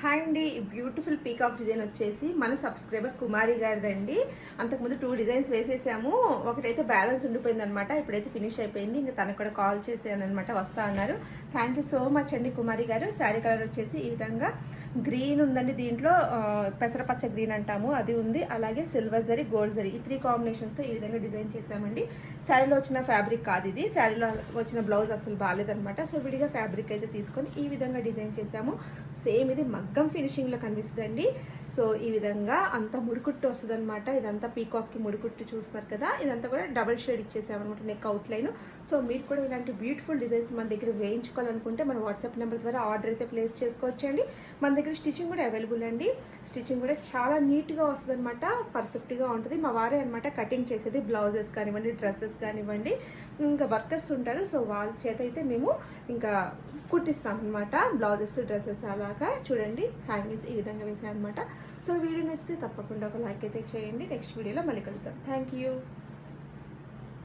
Hi అండి. ఈ beautiful peacock design వచ్చేసి మన సబ్స్క్రైబర్ కుమారి గారిదండి. అంతకుముందు 2 డిజైన్స్ వేసేసాము. ఒకటైతే బ్యాలెన్స్ ఉండిపోయింది అనమాట. ఇప్పుడైతే ఫినిష్ అయిపోయింది. ఇంకా తనకు కూడా కాల్ చేశాను అనమాట, వస్తా అన్నారు. థ్యాంక్ యూ సో మచ్ అండి కుమారి గారు. శారీ కలర్ వచ్చేసి ఈ విధంగా గ్రీన్ ఉందండి. దీంట్లో పెసరపచ్చ గ్రీన్ అంటాము, అది ఉంది. అలాగే సిల్వర్ జరీ, గోల్డ్ జరీ, ఈ 3 కాంబినేషన్స్తో ఈ విధంగా డిజైన్ చేశామండి. శారీలో వచ్చిన ఫ్యాబ్రిక్ కాదు ఇది. శారీలో వచ్చిన బ్లౌజ్ అసలు బాగాలేదనమాట. సో విడిగా ఫ్యాబ్రిక్ అయితే తీసుకొని ఈ విధంగా డిజైన్ చేశాము. సేమ్ ఇది మగ్గం ఫినిషింగ్లో కనిపిస్తుందండి. సో ఈ విధంగా అంతా ముడికుట్టు వస్తుంది అనమాట. ఇదంతా పీకాక్కి ముడికుట్టు చూస్తున్నారు కదా. ఇదంతా కూడా డబల్ షేడ్ ఇచ్చేసామన్నమాట, నెక్ అవుట్లైన్. సో మీరు కూడా ఇలాంటి బ్యూటిఫుల్ డిజైన్స్ మన దగ్గర వేయించుకోవాలనుకుంటే మన వాట్సాప్ నెంబర్ ద్వారా ఆర్డర్ అయితే ప్లేస్ చేసుకోవచ్చండి. మన దగ్గర స్టిచ్చింగ్ కూడా అవైలబుల్ అండి. స్టిచ్చింగ్ కూడా చాలా నీట్గా వస్తుంది అనమాట, పర్ఫెక్ట్గా ఉంటుంది. మా వారే అనమాట కటింగ్ చేసేది, బ్లౌజెస్ కానివ్వండి, డ్రెస్సెస్ కానివ్వండి. ఇంకా వర్కర్స్ ఉంటారు, సో వాళ్ళ చేత అయితే మేము ఇంకా కుట్టిస్తాం అనమాట. బ్లౌజెస్, డ్రెస్సెస్ అలాగా చూడండి. హ్యాంగింగ్స్ ఈ విధంగా వేసాయి అనమాట. సో వీడియో నచ్చితే తప్పకుండా ఒక లైక్ అయితే చేయండి. నెక్స్ట్ వీడియోలో మళ్ళీ కలుద్దాం. Thank you.